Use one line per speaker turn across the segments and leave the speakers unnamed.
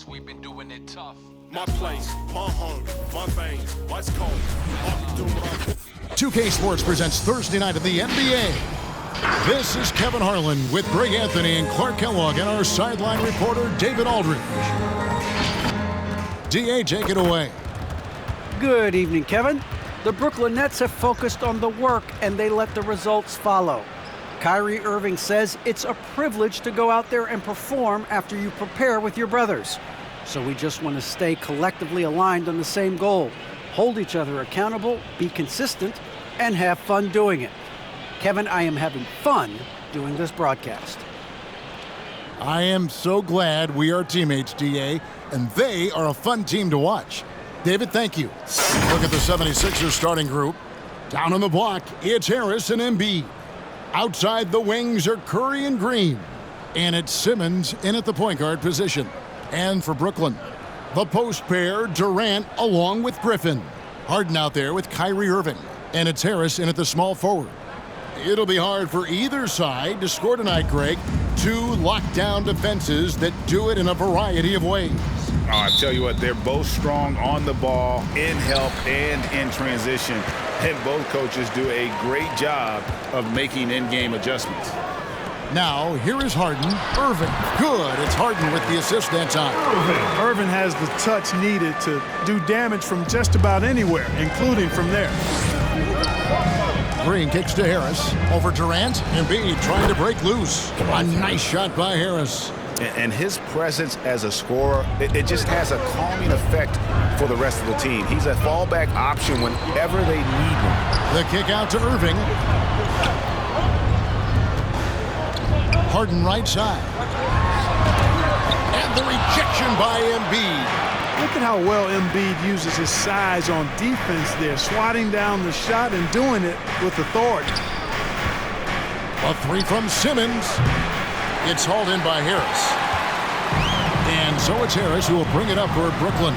Cause we've been doing it tough.
My place, my home, my veins, what's cold.
2K Sports presents Thursday night of the NBA. This is Kevin Harlan with Greg Anthony and Clark Kellogg and our sideline reporter David Aldridge. DA, take it away.
Good evening, Kevin. The Brooklyn Nets have focused on the work and they let the results follow. Kyrie Irving says it's a privilege to go out there and perform after you prepare with your brothers. So we just want to stay collectively aligned on the same goal. Hold each other accountable, be consistent, and have fun doing it. Kevin, I am having fun doing this broadcast.
I am so glad we are teammates, DA, and they are a fun team to watch. David, thank you. Look at the 76ers starting group. Down on the block, it's Harris and EMBIID. Outside the wings are Curry and Green. And it's Simmons in at the point guard position. And for Brooklyn, the post pair, Durant along with Griffin. Harden out there with Kyrie Irving. And it's Harris in at the small forward. It'll be hard for either side to score tonight, Greg. Two lockdown defenses that do it in a variety of ways.
Oh, I tell you what, they're both strong on the ball, in help, and in transition. And both coaches do a great job of making in-game adjustments.
Now, here is Harden. Irving. Good. It's Harden with the assist that time.
Irving has the touch needed to do damage from just about anywhere, including from there.
Green kicks to Harris. Over Durant. EMBIID trying to break loose. A nice shot by Harris.
And his presence as a scorer, it just has a calming effect for the rest of the team. He's a fallback option whenever they need one.
The kick out to Irving. Harden right side. And the rejection by EMBIID.
Look at how well EMBIID uses his size on defense there, swatting down the shot and doing it with authority.
A three from Simmons. It's hauled in by Harris. And so it's Harris who will bring it up for Brooklyn.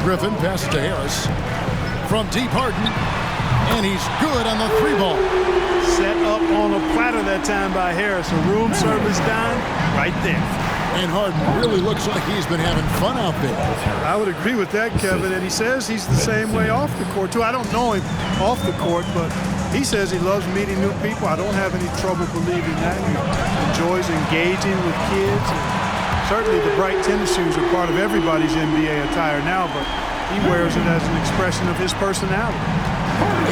Griffin passes to Harris. From deep, Harden. And he's good on the three ball.
Set up on a platter that time by Harris. A room service dime right there.
And Harden really looks like he's been having fun out there.
I would agree with that, Kevin. And he says he's the same way off the court, too. I don't know him off the court, but he says he loves meeting new people. I don't have any trouble believing that. He enjoys engaging with kids. And certainly the bright tennis shoes are part of everybody's NBA attire now, but he wears it as an expression of his personality.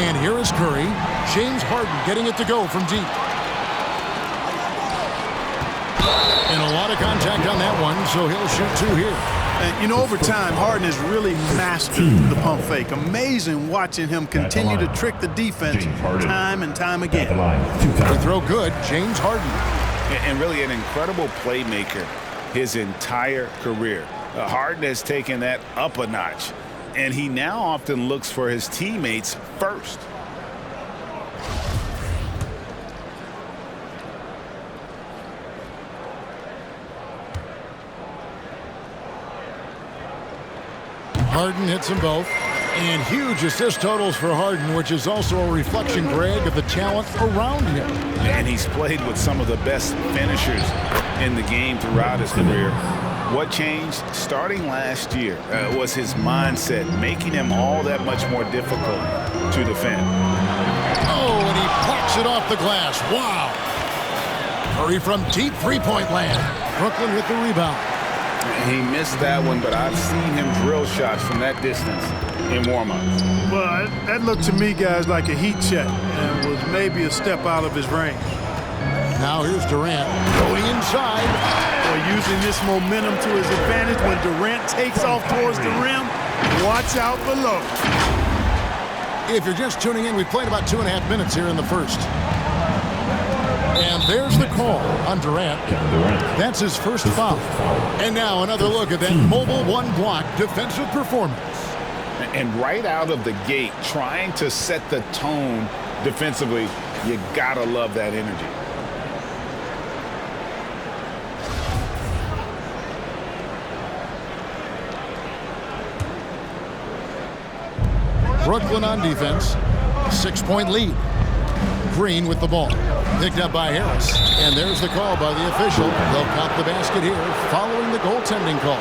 And here is Curry. James Harden getting it to go from deep. And a lot of contact on that one, so he'll shoot two here.
And, you know, over time, Harden has really mastered the pump fake. Amazing watching him continue to trick the defense time and time again.
The throw good, James Harden.
And really an incredible playmaker his entire career. Harden has taken that up a notch, and he now often looks for his teammates first.
Harden hits them both. And huge assist totals for Harden, which is also a reflection, Greg, of the talent around him.
And he's played with some of the best finishers in the game throughout his career. What changed starting last year was his mindset, making him all that much more difficult to defend.
Oh, and he plucks it off the glass. Wow. Curry from deep three-point land. Brooklyn with the rebound.
He missed that one, but I've seen him drill shots from that distance in warm-ups.
Well, that looked to me, guys, like a heat check and was maybe a step out of his range.
Now here's Durant going inside.
Using this momentum to his advantage when Durant takes off towards the rim. Watch out below.
If you're just tuning in, we played about 2.5 minutes here in the first. And there's the call on Durant. That's his first foul. And now another look at that mobile one-block defensive performance.
And right out of the gate, trying to set the tone defensively, you gotta love that energy.
Brooklyn on defense. 6-point lead. Green with the ball. Picked up by Harris. And there's the call by the official. They'll count the basket here following the goaltending call.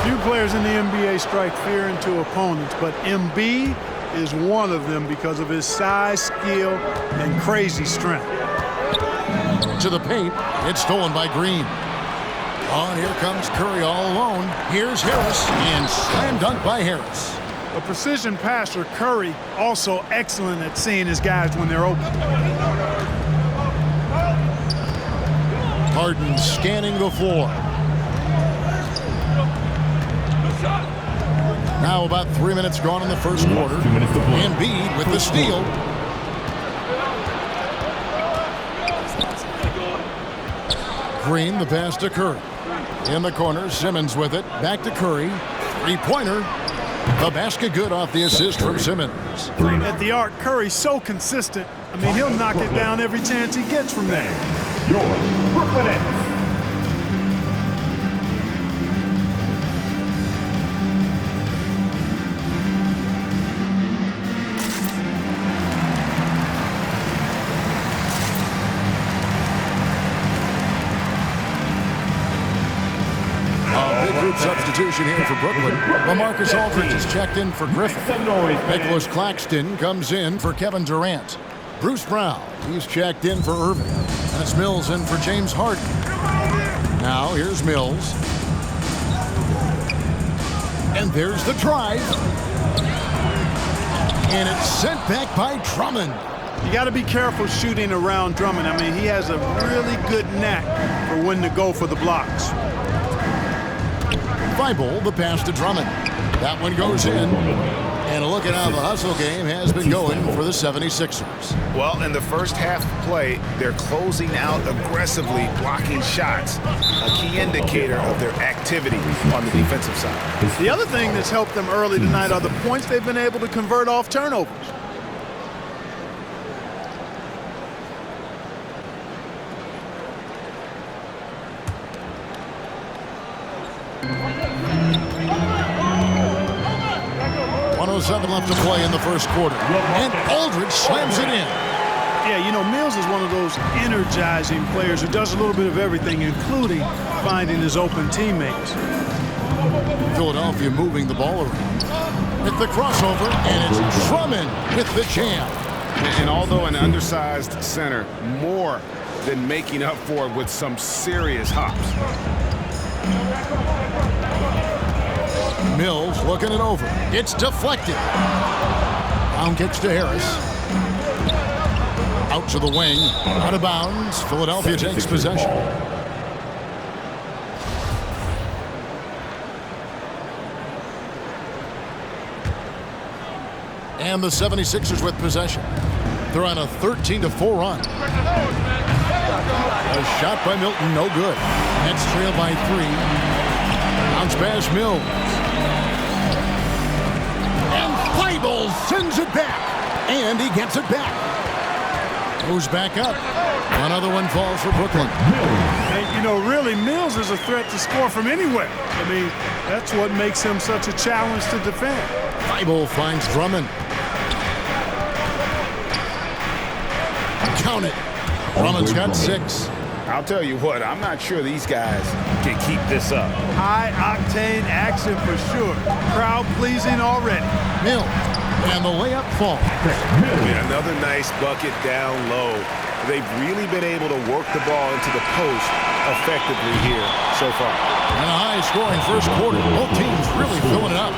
Few players in the NBA strike fear into opponents, but Embiid is one of them because of his size, skill, and crazy strength.
To the paint. It's stolen by Green. On here comes Curry all alone. Here's Harris, and slam dunk by Harris.
A precision passer, Curry also excellent at seeing his guys when they're open.
Harden scanning the floor. Now about 3 minutes gone in the first quarter. Embiid with the steal. Green, the pass to Curry. In the corner, Simmons with it. Back to Curry. Three-pointer. The basket good off the assist from Simmons.
At the arc, Curry's so consistent. I mean, he'll knock it down every chance he gets from there.
Your Brooklyn Nets.
Substitution here for Brooklyn. LaMarcus Aldridge is checked in for Griffin. Nicholas Claxton comes in for Kevin Durant. Bruce Brown, he's checked in for Irving. And it's Mills in for James Harden. Now here's Mills. And there's the drive. And it's sent back by Drummond.
You got to be careful shooting around Drummond. I mean, he has a really good knack for when to go for the blocks.
Thibault, the pass to Drummond. That one goes in. And a look at how the hustle game has been going for the 76ers.
Well, in the first half of play, they're closing out aggressively, blocking shots, a key indicator of their activity on the defensive side.
The other thing that's helped them early tonight are the points they've been able to convert off turnovers.
Left to play in the first quarter. And Aldridge slams it in.
Yeah, you know, Mills is one of those energizing players who does a little bit of everything, including finding his open teammates.
Philadelphia moving the ball around. At the crossover, and it's Drummond with the jam.
And although an undersized center, more than making up for it with some serious hops.
Mills looking it over. It's deflected. Brown kicks to Harris. Out to the wing. Out of bounds. Philadelphia takes possession. And the 76ers with possession. They're on a 13-4 run. A shot by Milton, no good. Nets trail by 3. Bounce pass Mills. Thibault sends it back, and he gets it back. Goes back up. Another one falls for Brooklyn.
And, you know, really, Mills is a threat to score from anywhere. I mean, that's what makes him such a challenge to defend.
Thibault finds Drummond. Count it. Drummond's got 6.
I'll tell you what, I'm not sure these guys can keep this up.
High-octane action for sure. Crowd-pleasing already.
Mills, and the layup falls.
Another nice bucket down low. They've really been able to work the ball into the post effectively here so far.
And a high-scoring first quarter. Both teams really filling it up.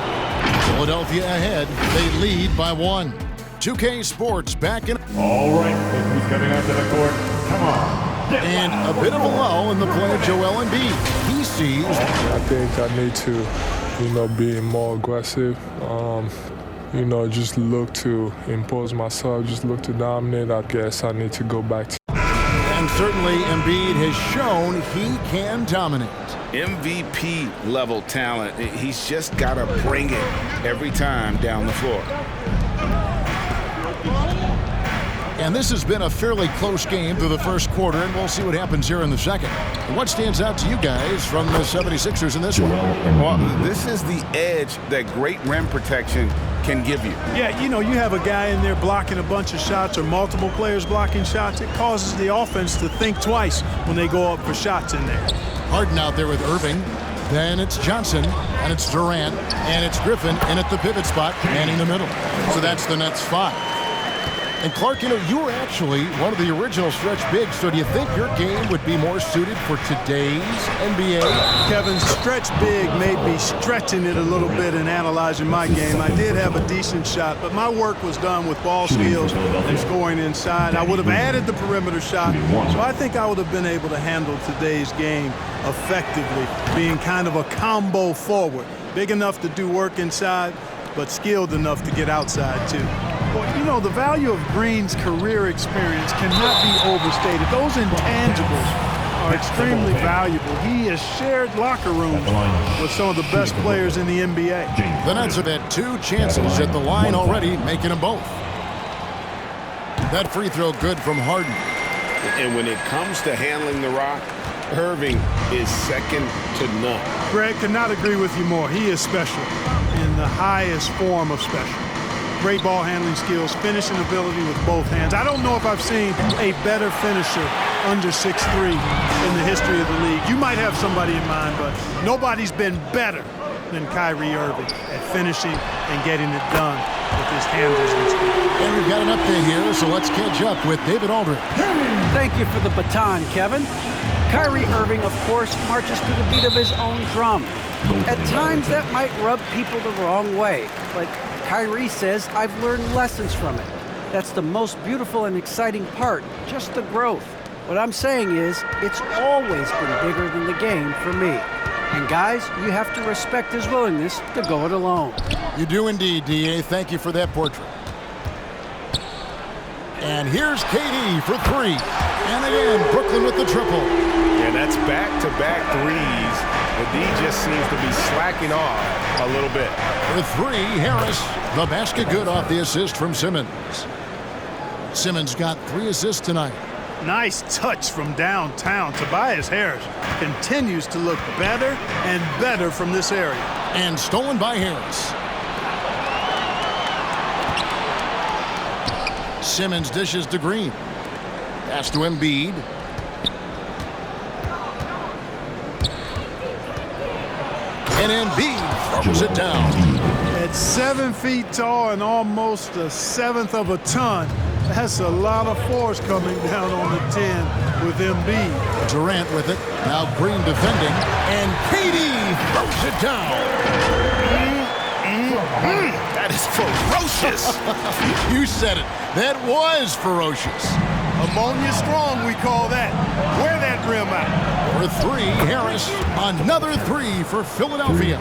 Philadelphia ahead. They lead by 1. 2K Sports back in.
All right, look who's coming onto the court. Come on.
And a bit of a lull in the play of Joel Embiid. He sees.
I think I need to, be more aggressive. Just look to impose myself, just look to dominate. I guess I need to go back to.
And certainly Embiid has shown he can dominate.
MVP level talent. He's just got to bring it every time down the floor.
And this has been a fairly close game through the first quarter, and we'll see what happens here in the second. What stands out to you guys from the 76ers in this one?
Well, this is the edge that great rim protection can give you.
Yeah, you know, you have a guy in there blocking a bunch of shots or multiple players blocking shots. It causes the offense to think twice when they go up for shots in there.
Harden out there with Irving. Then it's Johnson, and it's Durant, and it's Griffin in at the pivot spot, manning the middle. So that's the Nets 5. And Clark, you know, you were actually one of the original stretch bigs, so do you think your game would be more suited for today's NBA?
Kevin, stretch big made me stretching it a little bit and analyzing my game. I did have a decent shot, but my work was done with ball skills and scoring inside. I would have added the perimeter shot, so I think I would have been able to handle today's game effectively, being kind of a combo forward. Big enough to do work inside, but skilled enough to get outside, too. Well, you know, the value of Green's career experience cannot be overstated. Those intangibles are extremely valuable. He has shared locker rooms with some of the best players in the NBA.
The Nets have had 2 chances at the line already, making them both. That free throw good from Harden.
And when it comes to handling the rock, Irving is second to none.
Greg, could not agree with you more. He is special in the highest form of special. Great ball handling skills, finishing ability with both hands. I don't know if I've seen a better finisher under 6'3" in the history of the league. You might have somebody in mind, but nobody's been better than Kyrie Irving at finishing and getting it done with his handles and speed.
And we've got an update here, so let's catch up with David Aldridge.
Thank you for the baton, Kevin. Kyrie Irving, of course, marches to the beat of his own drum. At times, that might rub people the wrong way, but Kyrie says, I've learned lessons from it. That's the most beautiful and exciting part, just the growth. What I'm saying is, it's always been bigger than the game for me. And guys, you have to respect his willingness to go it alone.
You do indeed, D.A. Thank you for that portrait. And here's KD for 3. And again, Brooklyn with the triple.
Yeah, that's back-to-back threes. The D just seems to be slacking off a little bit.
For 3, Harris. The basket good off the assist from Simmons. Simmons got 3 assists tonight.
Nice touch from downtown. Tobias Harris continues to look better and better from this area.
And stolen by Harris. Simmons dishes to Green. Pass to Embiid. And Embiid throws it down.
At 7 feet tall and almost 1/7 of a ton, that's a lot of force coming down on the 10 with Embiid.
Durant with it. Now Green defending. And KD throws it down.
That is ferocious.
You said it. That was ferocious.
Ammonia strong, we call that. Wear that rim out.
For 3, Harris. Another 3 for Philadelphia.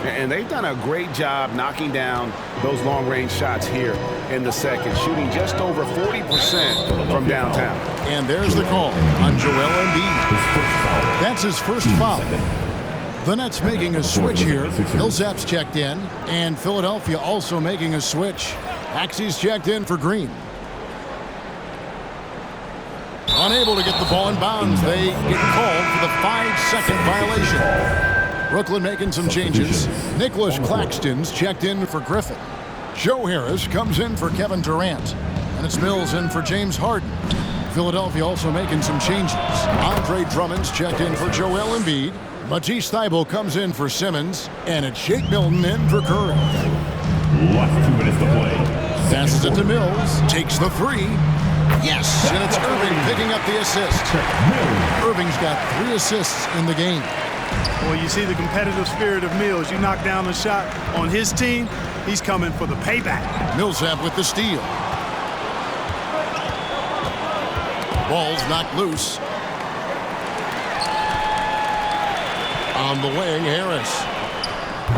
And they've done a great job knocking down those long-range shots here in the second, shooting just over 40% from downtown.
And there's the call on Joel Embiid. That's his first foul. The Nets making a switch here. Millsap's checked in, and Philadelphia also making a switch. Maxey's checked in for Green. Unable to get the ball in bounds. They get called for the 5-second violation. Brooklyn making some changes. Nicholas Claxton's checked in for Griffin. Joe Harris comes in for Kevin Durant. And it's Mills in for James Harden. Philadelphia also making some changes. Andre Drummond's checked in for Joel Embiid. Matisse Thybulle comes in for Simmons. And it's Shake Milton in for Curry.
Last 2 minutes to play.
Passes it to Mills. Takes the 3. Yes, and it's Irving picking up the assist. Irving's got 3 assists in the game.
Well, you see the competitive spirit of Mills. You knock down a shot on his team, he's coming for the payback.
Millsap with the steal. Ball's knocked loose. On the wing, Harris.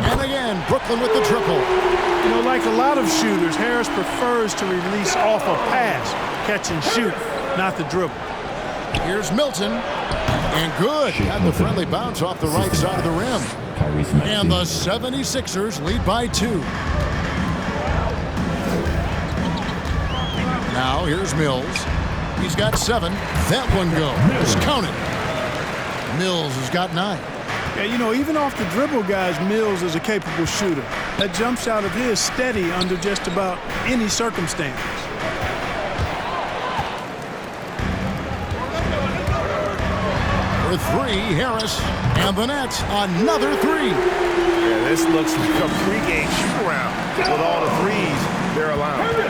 And again, Brooklyn with the triple.
You know, like a lot of shooters, Harris prefers to release off a pass, catch and shoot, not the dribble.
Here's Milton. And good. Got the friendly bounce off the right side of the rim. And the 76ers lead by 2. Now here's Mills. He's got 7. That one goes. Count it. Mills has got 9.
Yeah, you know, even off the dribble, guys, Mills is a capable shooter. That jump shot of his steady under just about any circumstance.
For 3, Harris. And the net, another 3.
Yeah, this looks like a pregame shoot-around with all the threes they're allowing.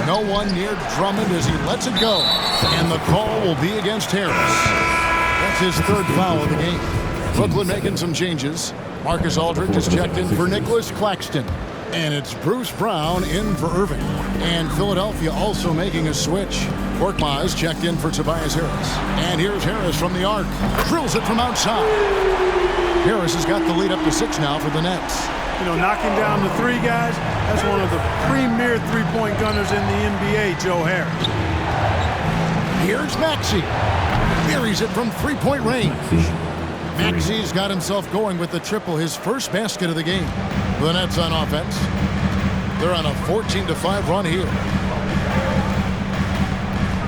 No one near Drummond as he lets it go. And the call will be against Harris. That's his 3rd foul of the game. Brooklyn making some changes. Marcus Aldridge is checked in for Nicholas Claxton. And it's Bruce Brown in for Irving. And Philadelphia also making a switch. Korkmaz checked in for Tobias Harris. And here's Harris from the arc. Drills it from outside. Harris has got the lead up to 6 now for the Nets.
You know, knocking down the 3 guys, that's one of the premier three-point gunners in the NBA, Joe Harris.
Here's Maxey. Buries it from 3-point range. Maxey's got himself going with the triple, his first basket of the game. The Nets on offense. They're on a 14-5 run here.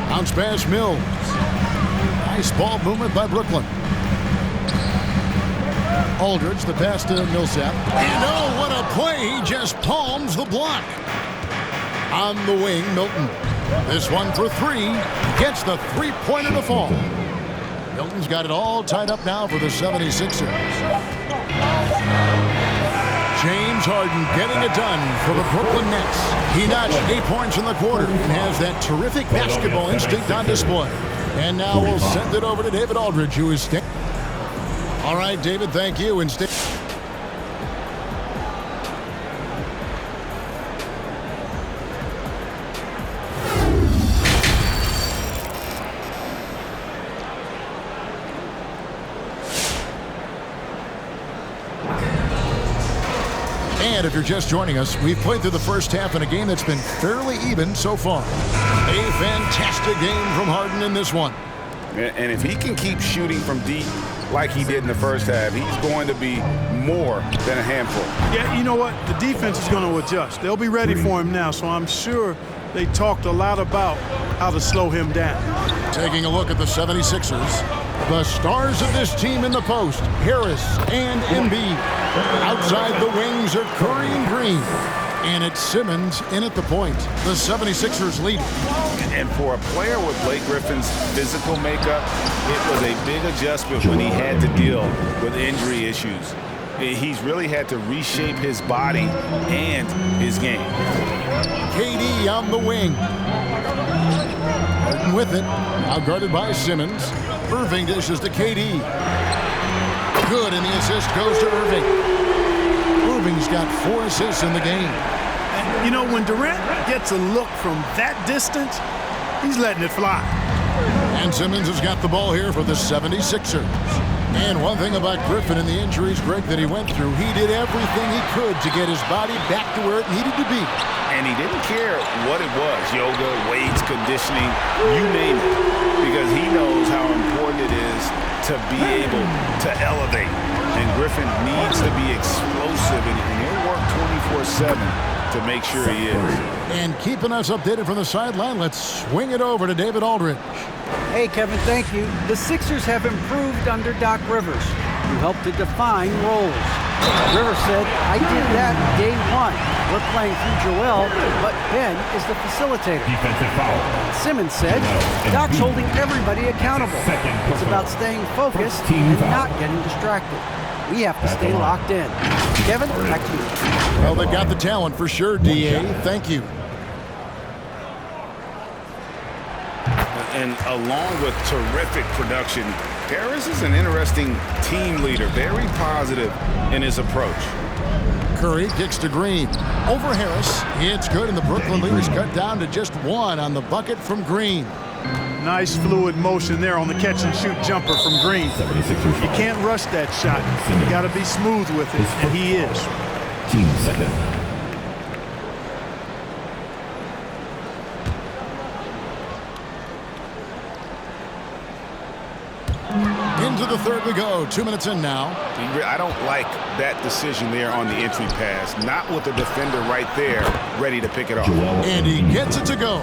Bounce pass Mills. Nice ball movement by Brooklyn. Aldridge, the pass to Millsap. And oh, what a play. He just palms the block. On the wing, Milton. This one for 3. Gets the 3-pointer to fall. Milton's got it all tied up now for the 76ers. James Harden getting it done for the Brooklyn Nets. He notched 8 points in the quarter and has that terrific basketball instinct on display. And now we'll send it over to David Aldridge, who is staying. All right, David, thank you. And stay. And if you're just joining us, we've played through the first half in a game that's been fairly even so far. A fantastic game from Harden in this one.
And if he can keep shooting from deep like he did in the first half, he's going to be more than a handful.
Yeah, you know what? The defense is going to adjust. They'll be ready for him now, so I'm sure they talked a lot about how to slow him down.
Taking a look at the 76ers. The stars of this team in the post, Harris and EMBIID. Outside the wings are Curry and Green. And it's Simmons in at the point. The 76ers lead.
And for a player with Blake Griffin's physical makeup, it was a big adjustment when he had to deal with injury issues. He's really had to reshape his body and his game.
KD on the wing. Harden with it. Now guarded by Simmons. Irving dishes to KD. Good, and the assist goes to Irving. Irving's got 4 assists in the game.
And, you know, when Durant gets a look from that distance, he's letting it fly.
And Simmons has got the ball here for the 76ers. And one thing about Griffin and the injuries, Greg, that he went through, he did everything he could to get his body back to where it needed to be.
And he didn't care what it was, yoga, weights, conditioning, you name it, because he knows how important it is to be able to elevate. And Griffin needs to be explosive, and he'll work 24/7 to make sure he is.
And keeping us updated from the sideline, let's swing it over to David Aldridge.
Hey, Kevin, thank you. The Sixers have improved under Doc Rivers, who helped to define roles. Rivers said, I did that day 1. We're playing through Joel, but Ben is the facilitator.
Defensive foul.
Simmons said, Doc's holding everybody accountable. It's about staying focused and not getting distracted. We have to stay locked in. Kevin, back to you.
Well, they've got the talent for sure, D.A. Thank you.
And along with terrific production, Harris is an interesting team leader, very positive in his approach.
Curry kicks to Green. Over Harris. It's good, and the Brooklyn lead is cut down to just 1 on the bucket from Green.
Nice fluid motion there on the catch-and-shoot jumper from Green. You can't rush that shot. You got to be smooth with it, and he is.
Team second.
Into Into the third we go. 2 minutes in now.
I don't like that decision there on the entry pass. Not with the defender right there ready to pick it off.
And he gets it to go.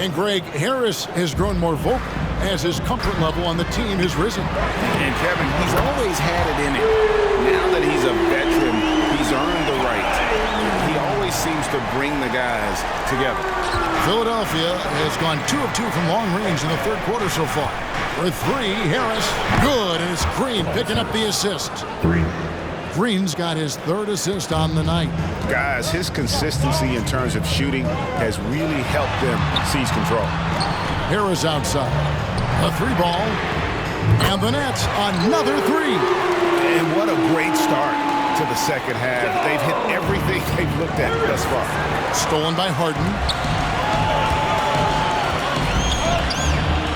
And Greg, Harris has grown more vocal as his comfort level on the team has risen.
And Kevin, he's always had it in him. Now that he's a veteran, he's earned the right. He always seems to bring the guys together.
Philadelphia has gone 2 of 2 from long range in the third quarter so far. For 3, Harris, good, and it's Green picking up the assist. Green's got his 3rd assist on the night.
Guys, his consistency in terms of shooting has really helped them seize control.
Harris outside. A 3 ball. And the Nets, another 3.
And what a great start to the second half. They've hit everything they've looked at thus far.
Stolen by Harden.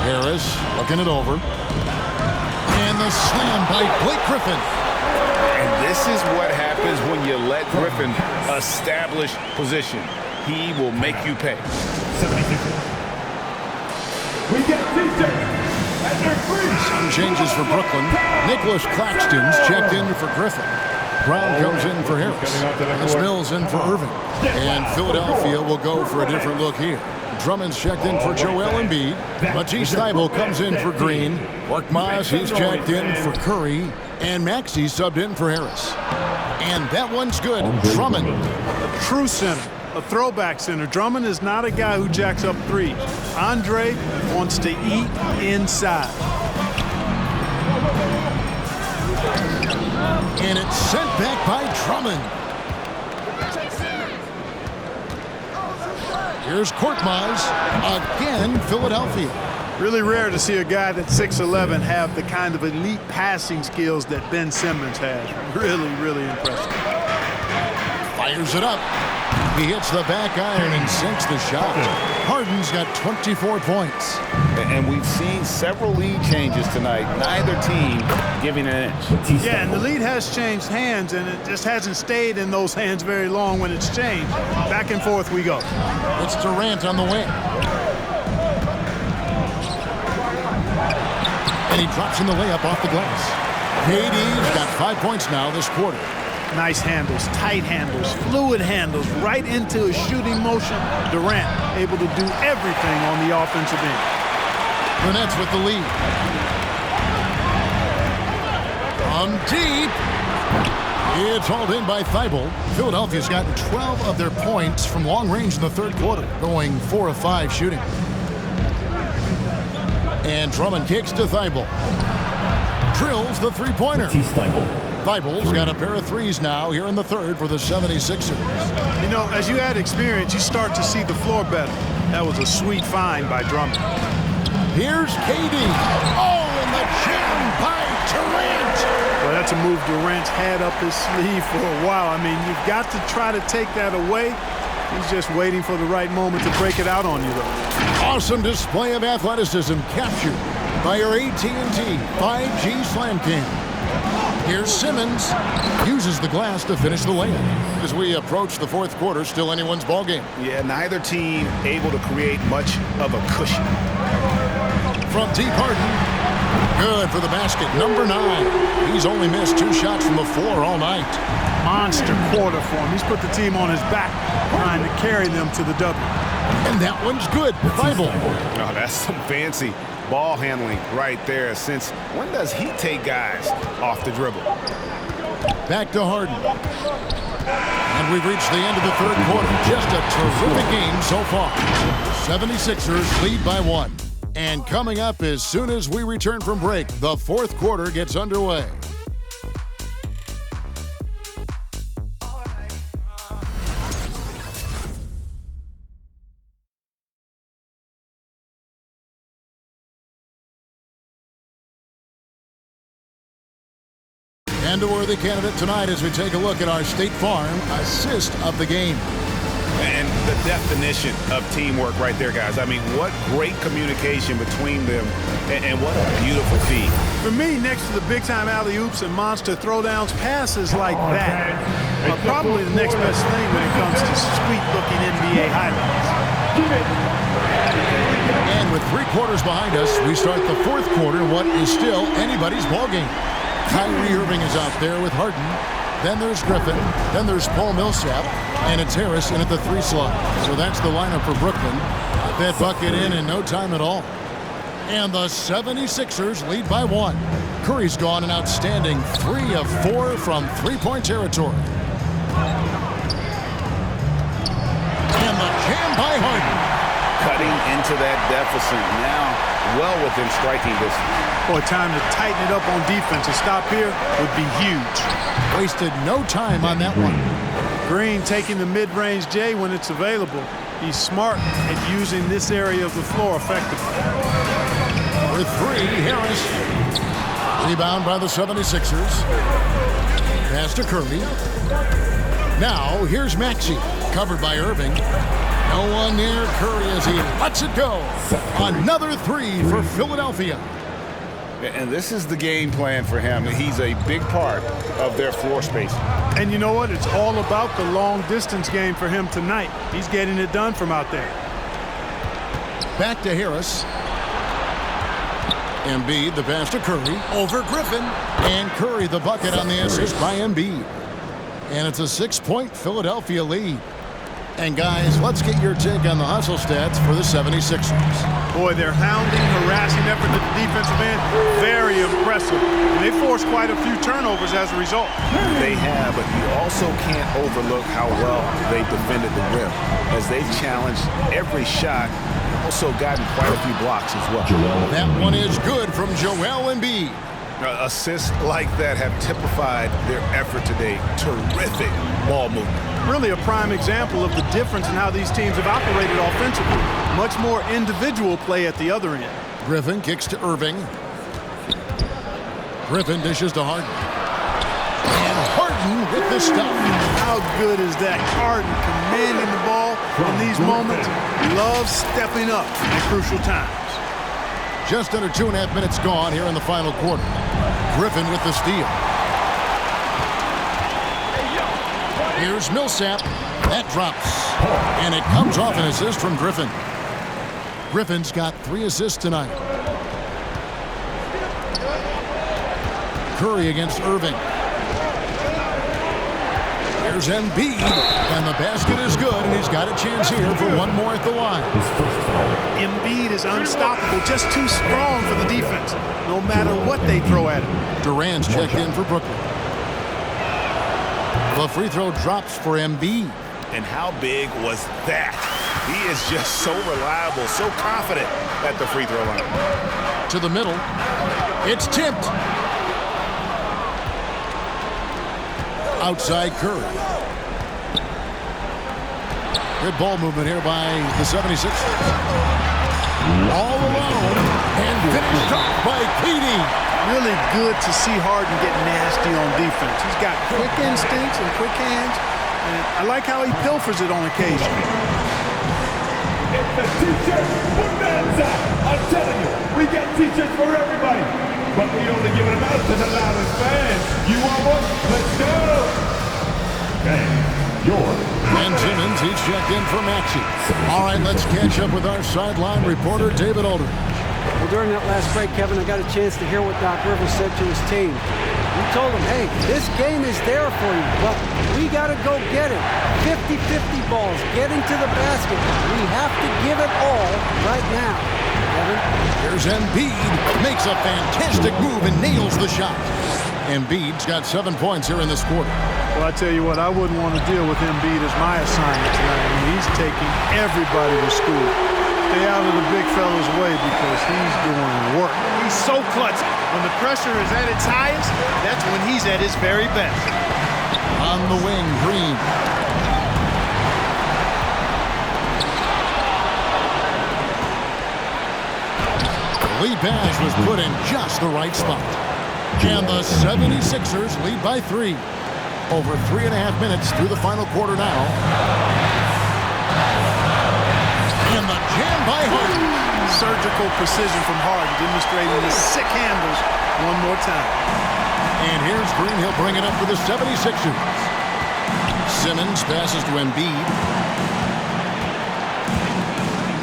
Harris looking it over. And the slam by Blake Griffin.
And this is what happens when you let Griffin establish position. He will make you pay.
76. We get DJ at their free.
Some changes for Brooklyn. Nicholas Claxton's checked in for Griffin. Brown comes in for Harris. And Mills in for Irving. And Philadelphia will go for a different look here. Drummond's checked in for Joel Embiid. Matisse Thybulle comes in for Green. Korkmaz, he's checked in for Curry. And Maxey subbed in for Harris. And that one's good. Drummond.
A true center, a throwback center. Drummond is not a guy who jacks up threes. Andre wants to eat inside.
And it's sent back by Drummond. Here's Korkmaz. Again, Philadelphia.
Really rare to see a guy that's 6'11" have the kind of elite passing skills that Ben Simmons has. Really, really impressive.
Fires it up. He hits the back iron and sinks the shot. Harden's got 24 points.
And we've seen several lead changes tonight. Neither team giving an inch.
Yeah, and the lead has changed hands, and it just hasn't stayed in those hands very long when it's changed. Back and forth we go.
It's Durant on the wing. And he drops in the layup off the glass. KD's got 5 points now this quarter.
Nice handles, tight handles, fluid handles, right into a shooting motion. Durant able to do everything on the offensive end.
The Nets with the lead. From deep. It's hauled in by Thybulle. Philadelphia's gotten 12 of their points from long range in the third quarter, going 4 of 5 shooting. And Drummond kicks to Thybulle. Drills the three-pointer. Thybulle's got a pair of threes now here in the third for the 76ers.
You know, as you add experience, you start to see the floor better. That was a sweet find by Drummond.
Here's KD. Oh, and the jam by Durant.
Well, that's a move Durant's had up his sleeve for a while. I mean, you've got to try to take that away. He's just waiting for the right moment to break it out on you, though.
Awesome display of athleticism captured by your AT&T 5G Slam Cam. Here's Simmons. Uses the glass to finish the layup. As we approach the fourth quarter, still anyone's ballgame.
Yeah, neither team able to create much of a cushion.
From deep, Harden. Good for the basket. Number 9. He's only missed 2 shots from the floor all night.
Monster quarter for him. He's put the team on his back, trying to carry them to the W.
And that one's good. Thybulle.
Oh, that's some fancy ball handling right there. Since when does he take guys off the dribble?
Back to Harden. And we've reached the end of the third quarter. Just a terrific game so far. 76ers lead by 1. And coming up as soon as we return from break, the fourth quarter gets underway. And a worthy candidate tonight as we take a look at our State Farm assist of the game.
And the definition of teamwork right there, guys. I mean, what great communication between them, and what a beautiful feed.
For me, next to the big-time alley-oops and monster throwdowns, passes like that are probably the next best thing when it comes to sweet-looking NBA highlights.
And with 3 quarters behind us, we start the 4th quarter, what is still anybody's ballgame. Kyrie Irving is out there with Harden. Then there's Griffin. Then there's Paul Millsap. And it's Harris in at the 3 slot. So that's the lineup for Brooklyn. That bucket in no time at all. And the 76ers lead by 1. Curry's gone an outstanding 3 of 4 from three-point territory. And the jam by Harden.
Cutting into that deficit now, well within striking distance.
Boy, time to tighten it up on defense. A stop here would be huge.
Wasted no time on that one.
Green taking the mid-range J when it's available. He's smart at using this area of the floor effectively.
For 3, Harris. Rebound by the 76ers. Pass to Curry. Now, here's Maxey, covered by Irving. No one near Curry as he lets it go. Another 3 for Philadelphia.
And this is the game plan for him. He's a big part of their floor space.
And you know what? It's all about the long-distance game for him tonight. He's getting it done from out there.
Back to Harris. EMBIID, the pass to Curry. Over Griffin. And Curry, the bucket on the assist by EMBIID. And it's a 6-point Philadelphia lead. And guys, let's get your take on the hustle stats for the 76ers.
Boy, their hounding, harassing effort at the defensive end, very impressive. And they forced quite a few turnovers as a result.
They have, but you also can't overlook how well they defended the rim. As they've challenged every shot, also gotten quite a few blocks as well.
That one is good from Joel Embiid.
Assists like that have typified their effort today. Terrific ball movement.
Really a prime example of the difference in how these teams have operated offensively. Much more individual play at the other end.
Griffin kicks to Irving. Griffin dishes to Harden. And Harden with the stop.
How good is that? Harden commanding the ball in these moments. Loves stepping up at crucial times.
Just under 2.5 minutes gone here in the final quarter. Griffin with the steal. Here's Millsap. That drops. And it comes off an assist from Griffin. Griffin's got 3 assists tonight. Curry against Irving. Here's EMBIID. And the basket is good, and he's got a chance here for one more at the line.
EMBIID is unstoppable, just too strong for the defense, no matter what they throw at him.
Durant's checked in for Brooklyn. The free throw drops for EMBIID.
And how big was that? He is just so reliable, so confident at the free throw line.
To the middle. It's tipped. Outside Curry. Good ball movement here by the 76ers. All alone and finished off by KD.
Really good to see Harden get nasty on defense. He's got quick instincts and quick hands, and I like how he pilfers it on occasion.
It's the t-shirt bonanza. I'm telling you, we got t-shirts for everybody, but we only give them out to the loudest fans. You want one? Let's go. Okay, yours.
And Simmons, he's checked in for Maxey. All right, let's catch up with our sideline reporter, David Aldridge.
Well, during that last break, Kevin, I got a chance to hear what Doc Rivers said to his team. He told them, hey, this game is there for you, but we got to go get it. 50-50 balls, getting to the basket. We have to give it all right now. Kevin?
Here's EMBIID, makes a fantastic move and nails the shot. EMBIID's got 7 points here in this quarter.
Well, I tell you what, I wouldn't want to deal with EMBIID as my assignment tonight. I mean, he's taking everybody to school. Stay out of the big fella's way because he's doing work. He's so clutch. When the pressure is at its highest, that's when he's at his very best.
On the wing, Green. The lead pass was put in just the right spot. And the 76ers lead by 3. Over 3.5 minutes through the final quarter now. And the jam by Harden.
Surgical precision from Harden, demonstrating his sick handles one more time.
And here's Green. He'll bring it up for the 76ers. Simmons passes to EMBIID.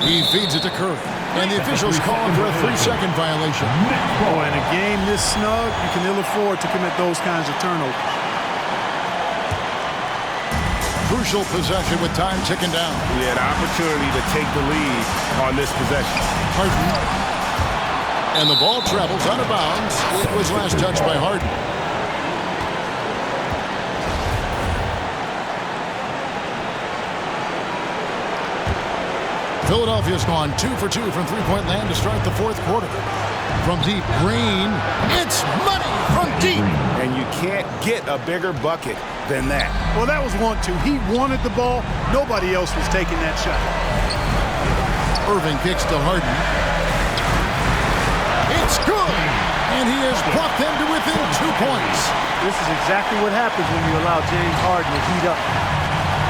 He feeds it to Curry. And the officials calling for a 3-second violation.
Oh, in a game this snug, you can ill afford to commit those kinds of turnovers.
Crucial possession with time ticking down.
We had opportunity to take the lead on this possession.
Harden. And the ball travels out of bounds. It was last touched by Harden. Philadelphia's gone 2 for 2 from three-point land to start the fourth quarter. From deep, Green. It's money from deep.
And you can't get a bigger bucket than that.
Well, that was 1-2. He wanted the ball. Nobody else was taking that shot.
Irving kicks to Harden. It's good. And he has brought them to within 2 points.
This is exactly what happens when you allow James Harden to heat up.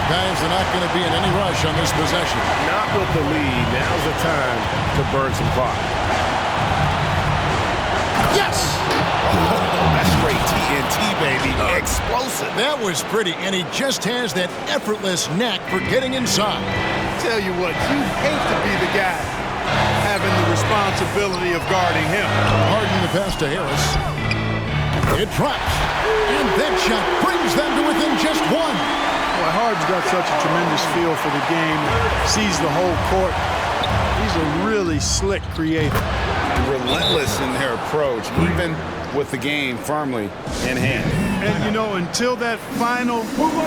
Guys are not going to be in any rush on this possession.
Not with the lead. Now's the time to burn some clock.
Yes!
That's straight TNT, baby. Explosive.
That was pretty, and he just has that effortless knack for getting inside.
Tell you what, you hate to be the guy having the responsibility of guarding him.
Harden the pass to Harris. It drops, and that shot brings them to within just one.
Boy, Harden's got such a tremendous feel for the game, sees the whole court. He's a really slick creator.
Relentless in their approach, even with the game firmly in hand.
And, you know, until that final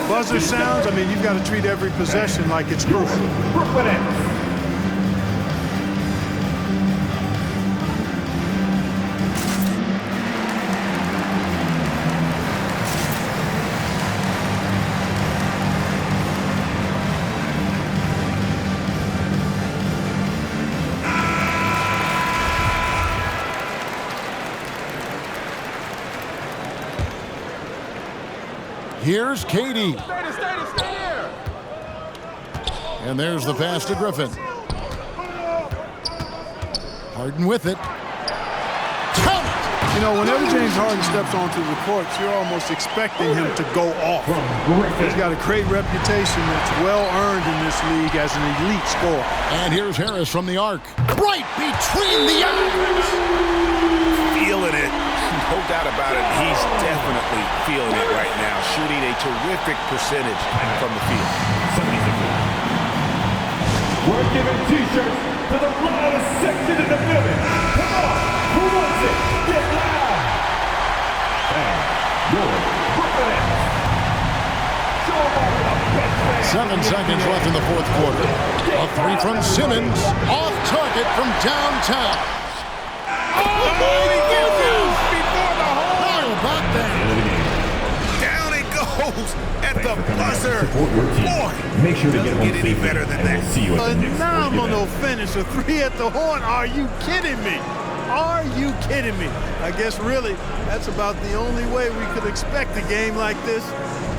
buzzer sounds, I mean, you've got to treat every possession like it's crucial.
Here's Katie. And there's the pass to Griffin. Harden with it. Count!
You know, whenever James Harden steps onto the court, you're almost expecting him to go off. He's got a great reputation that's well earned in this league as an elite scorer.
And here's Harris from the arc. Right between the eyes!
Feeling it. No doubt about it. He's definitely feeling it right now. Shooting a terrific percentage from the field.
We're giving T-shirts to the loudest section in the building. Come on, who wants it? Get loud! And your Brooklyn Nets. Show them all the best fans.
7 seconds left in the fourth quarter. A three from Simmons. Off target from downtown.
Down it goes at the buzzer. Boy,
Make sure to get
doesn't get any better than that.
See you at the next
Phenomenal finish, a three at the horn. Are you kidding me? Are you kidding me? I guess really that's about the only way we could expect a game like this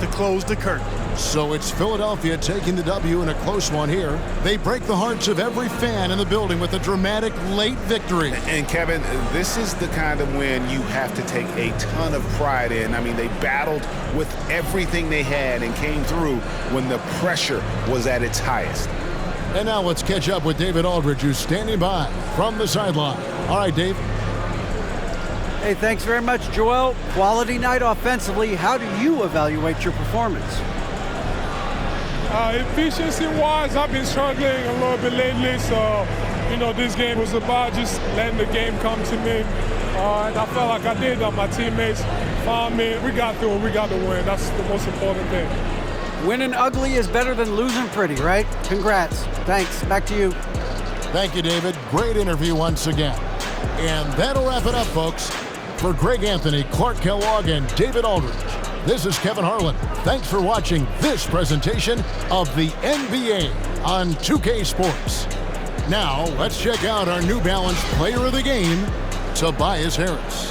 to close the curtain.
So it's Philadelphia taking the W in a close one here. They break the hearts of every fan in the building with a dramatic late victory.
And Kevin, this is the kind of win you have to take a ton of pride in. I mean, they battled with everything they had and came through when the pressure was at its highest.
And now let's catch up with David Aldridge, who's standing by from the sideline. All right, Dave.
Hey, thanks very much, Joel. Quality night offensively. How do you evaluate your performance?
Efficiency-wise, I've been struggling a little bit lately, so, you know, this game was about just letting the game come to me. And I felt like I did that. My teammates found me. We got through it. We got the win. That's the most important thing.
Winning ugly is better than losing pretty, right? Congrats. Thanks. Back to you.
Thank you, David. Great interview once again. And that'll wrap it up, folks. For Greg Anthony, Clark Kellogg, and David Aldridge, this is Kevin Harlan. Thanks for watching this presentation of the NBA on 2K Sports. Now, let's check out our New Balance Player of the Game, Tobias Harris.